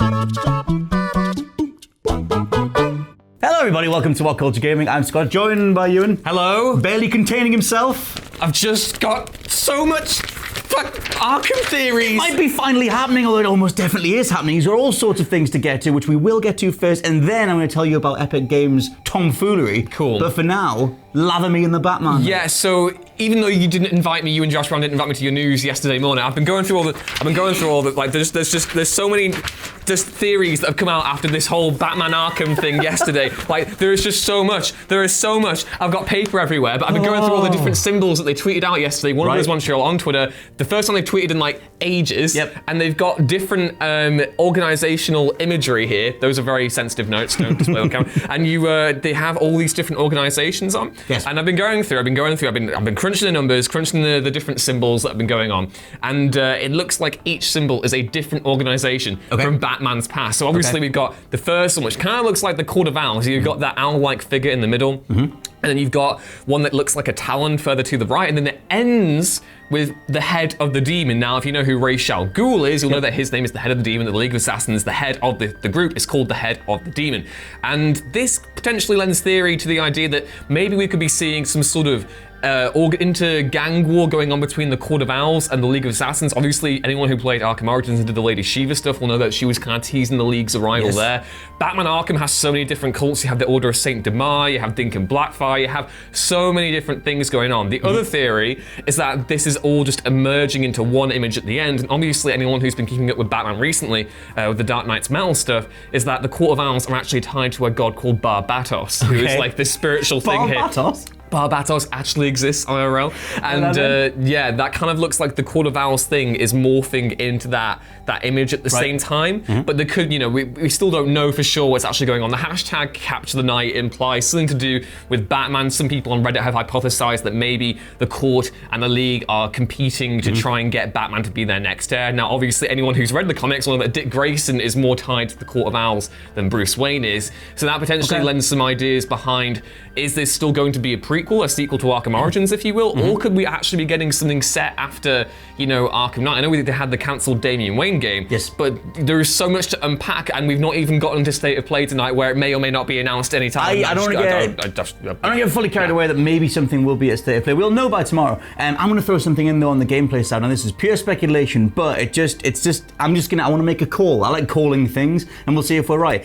Hello everybody, welcome to WhatCulture Gaming. I'm Scott, joined by Ewan. Hello. Barely containing himself. I've just got so much Arkham theories. Might be finally happening, although it almost definitely is happening. These are all sorts of things to get to, which we will get to first, and then I'm going to tell you about Epic Games' tomfoolery. Cool. But for now, lather me in the Batman. Yeah, so even though you didn't invite me, you and Josh Brown didn't invite me to your news yesterday morning, I've been going through all the like there's so many theories that have come out after this whole Batman Arkham thing yesterday. Like there is just so much. There is so much. I've got paper everywhere, but I've been going through all the different symbols that they tweeted out yesterday. One of those ones on Twitter. The first one they tweeted in like ages. Yep. And they've got different organizational imagery here. Those are very sensitive notes, don't display on camera. And they have all these different organizations on. Yes. And I've been going through, I've been crunching the numbers, crunching the different symbols that have been going on. And it looks like each symbol is a different organization from Batman's past. So obviously we've got the first one, which kind of looks like the Court of Owls. You've got that owl-like figure in the middle. And then you've got one that looks like a talon further to the right, and then it ends with the head of the demon. Now, if you know who Ra's al Ghul is, you'll know that his name is the head of the demon. The League of Assassins, the head of the group, is called the head of the demon. And this potentially lends theory to the idea that maybe we could be seeing some sort of inter-gang war going on between the Court of Owls and the League of Assassins. Obviously, anyone who played Arkham Origins and did the Lady Shiva stuff will know that she was kind of teasing the League's arrival there. Batman Arkham has so many different cults. You have the Order of Saint Demar, you have Dinkin Blackfire, you have so many different things going on. The other theory is that this is all just emerging into one image at the end. And obviously, anyone who's been keeping up with Batman recently, with the Dark Knight's Metal stuff, is that the Court of Owls are actually tied to a god called Barbatos, who is like this spiritual thing here. Barbatos actually exists IRL, and that kind of looks like the Court of Owls thing is morphing into that image at the same time. But there could, we still don't know for sure what's actually going on. The hashtag Capture the Night implies something to do with Batman. Some people on Reddit have hypothesized that maybe the Court and the League are competing to try and get Batman to be their next heir. Now, obviously, anyone who's read the comics will know that Dick Grayson is more tied to the Court of Owls than Bruce Wayne is. So that potentially lends some ideas behind, is this still going to be a prequel, a sequel to Arkham Origins, if you will, or could we actually be getting something set after, Arkham Knight? I know they had the cancelled Damian Wayne game, but there is so much to unpack, and we've not even gotten to State of Play tonight, where it may or may not be announced anytime. I don't get fully carried away that maybe something will be at State of Play. We'll know by tomorrow. I'm going to throw something in though on the gameplay side, and this is pure speculation, but I want to make a call. I like calling things, and we'll see if we're right.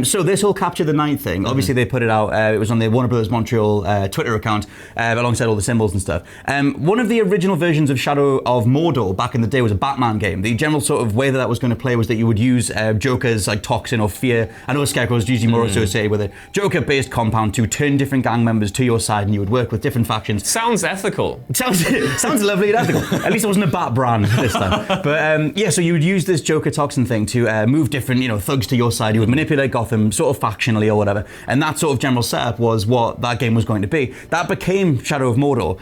So this whole Capture the Night thing, obviously they put it out, it was on the Warner Brothers Montreal Twitter account, alongside all the symbols and stuff. One of the original versions of Shadow of Mordor back in the day was a Batman game. The general sort of way that was going to play was that you would use Joker's like toxin or fear. I know Scarecrow is usually more associated with it. Joker-based compound to turn different gang members to your side, and you would work with different factions. Sounds ethical. Sounds lovely and ethical. At least it wasn't a Bat brand this time. But so you would use this Joker toxin thing to move different, thugs to your side. You would manipulate Gotham sort of factionally or whatever. And that sort of general setup was what that game was going to be. That became Shadow of Mordor.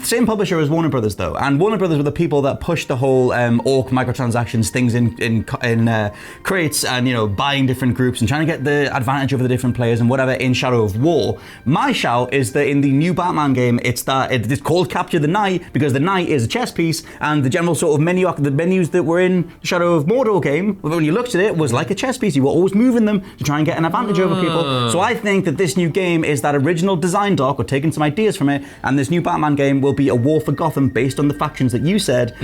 Same publisher as Warner Brothers though, and Warner Brothers were the people that pushed the whole orc microtransactions things in crates and buying different groups and trying to get the advantage over the different players and whatever in Shadow of War. My shout is that in the new Batman game, it's called Capture the Night because the Knight is a chess piece, and the general sort of the menus that were in the Shadow of Mordor game, when you looked at it, was like a chess piece. You were always moving them to try and get an advantage over people. So I think that this new game is that original design doc, or taking some ideas from it, and this new Batman game will be a war for Gotham based on the factions that you said,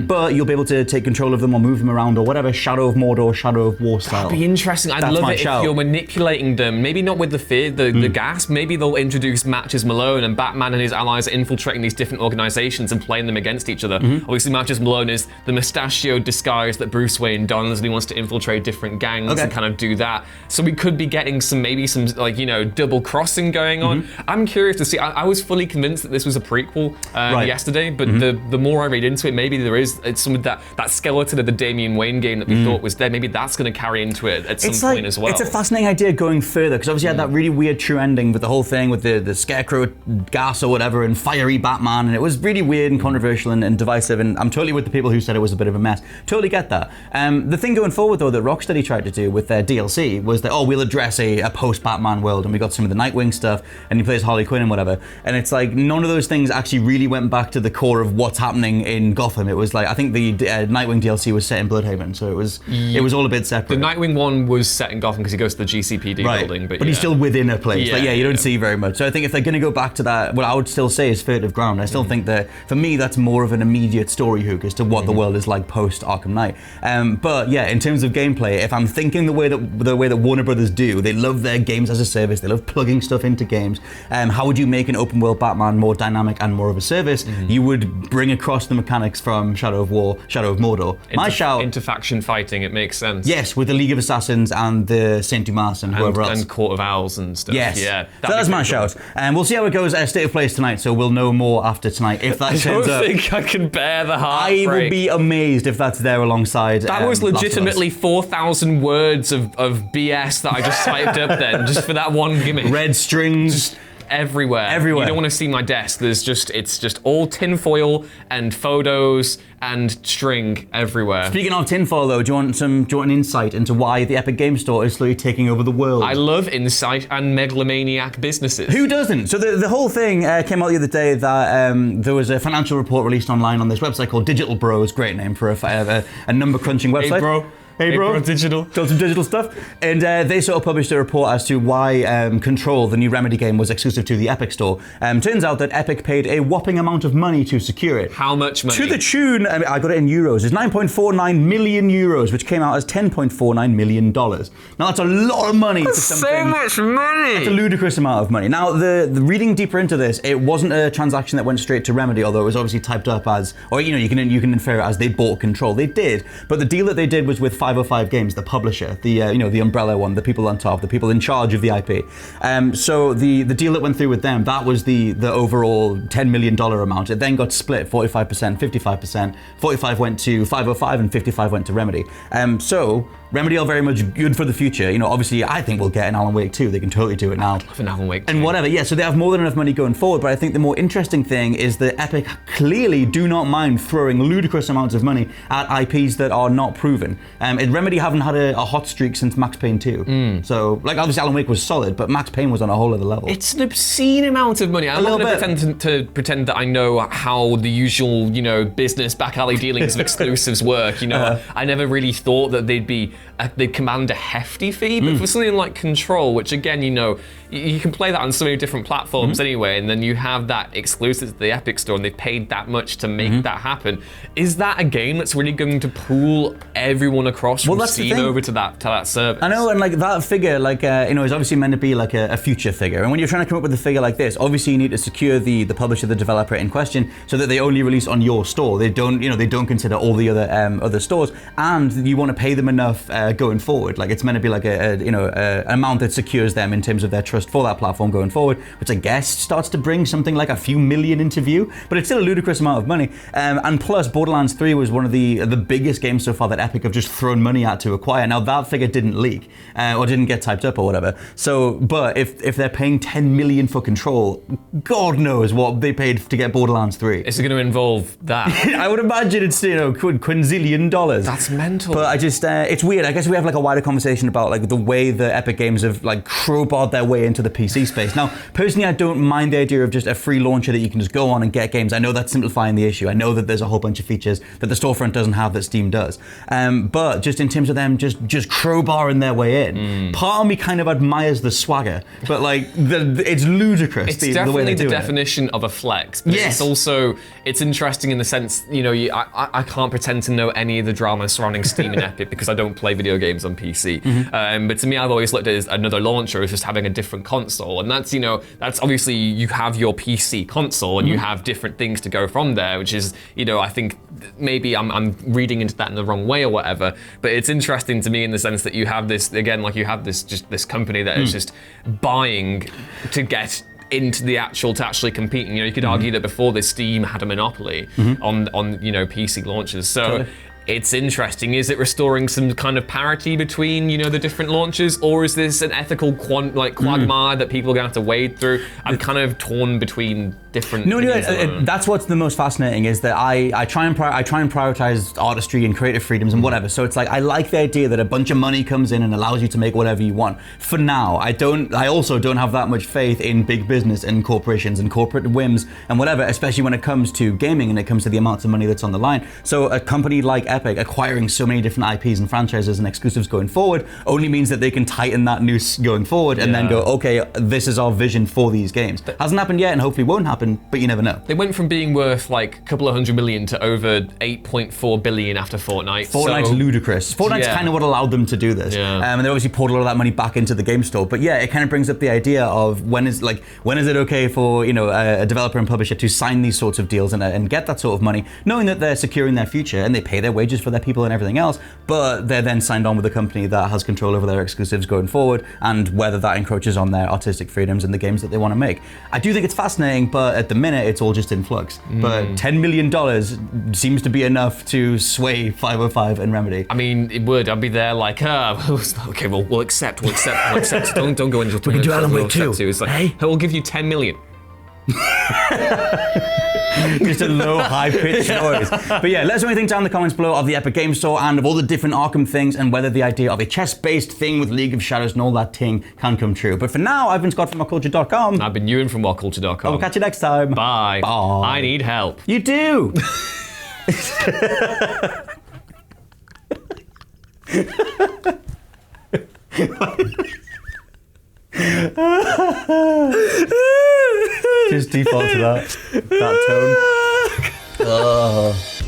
but you'll be able to take control of them or move them around or whatever, Shadow of Mordor, Shadow of War style. That'd be interesting. I'd love it if you're manipulating them, maybe not with the fear, the gas, maybe they'll introduce Matches Malone and Batman and his allies are infiltrating these different organizations and playing them against each other. Obviously Matches Malone is the mustachioed disguise that Bruce Wayne dons, and he wants to infiltrate different gangs and kind of do that. So we could be getting some double crossing going on. I'm curious to see. I was fully convinced that this was a prequel yesterday, but the more I read into it, maybe there is some of that skeleton of the Damian Wayne game that we thought was there. Maybe that's going to carry into it at some point as well. It's a fascinating idea going further, because obviously you had that really weird true ending with the whole thing with the Scarecrow gas or whatever and fiery Batman, and it was really weird and controversial and divisive, and I'm totally with the people who said it was a bit of a mess. Totally get that. The thing going forward though that Rocksteady tried to do with their DLC was that, we'll address a post-Batman world, and we got some of the Nightwing stuff, and he plays Harley Quinn and whatever. whatever. And it's like none of those things actually really went back to the core of what's happening in Gotham. It was like, I think the Nightwing DLC was set in Bloodhaven, so it was all a bit separate. The Nightwing one was set in Gotham because he goes to the GCPD building, but he's still within a place. You don't see very much. So I think if they're going to go back to that, what I would still say is Furtive Ground. I still think that for me that's more of an immediate story hook as to what the world is like post Arkham Knight. But yeah, in terms of gameplay, if I'm thinking the way that Warner Brothers do, they love their games as a service. They love plugging stuff into games. How would you make an open world Batman more dynamic and more of a service? You would bring across the mechanics from Shadow of Mordor. Into faction fighting, it makes sense. Yes, with the League of Assassins and the Saint Dumas and whoever else. And Court of Owls and stuff. Yes. Yeah. So that's my shout. And we'll see how it goes at State of Plays tonight, so we'll know more after tonight if that turns up. I don't think I can bear the heartbreak. I will be amazed if that's there alongside. That was legitimately 4,000 words of BS that I just typed up then, just for that one gimmick. Red strings. Everywhere. You don't want to see my desk. It's just all tinfoil and photos and string everywhere. Speaking of tinfoil, though, do you want an insight into why the Epic Game Store is slowly taking over the world? I love insight and megalomaniac businesses. Who doesn't? So the whole thing came out the other day that there was a financial report released online on this website called Digital Bros. Great name for a number crunching website. Hey bro, digital. Got some digital stuff. And they sort of published a report as to why Control, the new Remedy game, was exclusive to the Epic Store. Turns out that Epic paid a whopping amount of money to secure it. How much money? To the tune, I got it in euros, it's 9.49 million euros, which came out as $10.49 million. Now that's a lot of money. That's so much money. It's a ludicrous amount of money. Now, the reading deeper into this, it wasn't a transaction that went straight to Remedy, although it was obviously typed up as, or you can infer it as they bought Control. They did, but the deal that they did was with 505 Games, the publisher, the umbrella one, the people on top, the people in charge of the IP. So the deal that went through with them, that was the overall $10 million amount. It then got split 45%, 55%. 45 went to 505 and 55 went to Remedy. So Remedy are very much good for the future. Obviously, I think we'll get an Alan Wake 2. They can totally do it now. I'd love an Alan Wake 2. And whatever, yeah, so they have more than enough money going forward, but I think the more interesting thing is that Epic clearly do not mind throwing ludicrous amounts of money at IPs that are not proven. Remedy haven't had a hot streak since Max Payne 2. So, obviously Alan Wake was solid, but Max Payne was on a whole other level. It's an obscene amount of money. I'm not going to pretend that I know how the usual, business back alley dealings of exclusives work. I never really thought that they'd command a hefty fee, but for something like Control, which again, you can play that on so many different platforms anyway, and then you have that exclusive to the Epic Store, and they've paid that much to make that happen. Is that a game that's really going to pull everyone across from Steam over to that service? I know, and that figure, is obviously meant to be like a future figure. And when you're trying to come up with a figure like this, obviously you need to secure the publisher, the developer in question, so that they only release on your store. They don't consider all the other stores, and you want to pay them enough going forward. It's meant to be like an amount that secures them in terms of their trust for that platform going forward, which I guess starts to bring something like a few million into view, but it's still a ludicrous amount of money. And plus, Borderlands 3 was one of the biggest games so far that Epic have just thrown money at to acquire. Now that figure didn't leak or didn't get typed up or whatever. So, but if they're paying 10 million for Control, God knows what they paid to get Borderlands 3. Is it going to involve that? I would imagine it's quinzillion dollars. That's mental. But I just it's weird. I guess we have a wider conversation about the way the Epic Games have crowbarred their way into the PC space. Now, personally, I don't mind the idea of just a free launcher that you can just go on and get games. I know that's simplifying the issue. I know that there's a whole bunch of features that the storefront doesn't have that Steam does. But just in terms of them just crowbarring their way in, part of me kind of admires the swagger, but it's ludicrous. It's definitely the definition of a flex. But yes. It's interesting in the sense, I can't pretend to know any of the drama surrounding Steam and Epic because I don't play video games on PC. But to me, I've always looked at it as another launcher, as just having a different console. And that's, that's obviously you have your PC console and you have different things to go from there, which is, I think maybe I'm reading into that in the wrong way or whatever. But it's interesting to me in the sense that you have this, again, you have this company that is just buying to get into to actually competing. You could argue that before this, Steam had a monopoly on PC launches. So totally. It's interesting. Is it restoring some kind of parity between, the different launches, or is this an ethical quagmire that people are going to have to wade through? I'm kind of torn between different. No, that's what's the most fascinating is that I try and prioritize artistry and creative freedoms and whatever. So it's like I like the idea that a bunch of money comes in and allows you to make whatever you want. For now, I also don't have that much faith in big business and corporations and corporate whims and whatever, especially when it comes to gaming and it comes to the amounts of money that's on the line. So a company like Epic acquiring so many different IPs and franchises and exclusives going forward only means that they can tighten that noose going forward and then go, okay, this is our vision for these games. Hasn't happened yet and hopefully won't happen, but you never know. They went from being worth like a couple of $100 million to over $8.4 billion after Fortnite. Fortnite's ludicrous. Fortnite's kind of what allowed them to do this. And they obviously poured a lot of that money back into the game store. But yeah, it kind of brings up the idea of when is it okay for a developer and publisher to sign these sorts of deals and get that sort of money, knowing that they're securing their future and they pay their wages for their people and everything else, but they're then signed on with a company that has control over their exclusives going forward and whether that encroaches on their artistic freedoms and the games that they want to make. I do think it's fascinating, but at the minute it's all just in flux. But $10 million seems to be enough to sway 505 and Remedy. I mean, it would. I'd be there like, okay, well, we'll accept. Don't go into it. We can do Alan Wake 2. It's like, hey, we'll give you 10 million. Just a low, high-pitched noise. But yeah, let us know what you think down in the comments below of the Epic Game Store and of all the different Arkham things and whether the idea of a chess-based thing with League of Shadows and all that ting can come true. But for now, I've been Scott from WhatCulture.com. I've been Ewan from WhatCulture.com. I'll catch you next time. Bye. Bye. I need help. You do. Just default to that tone.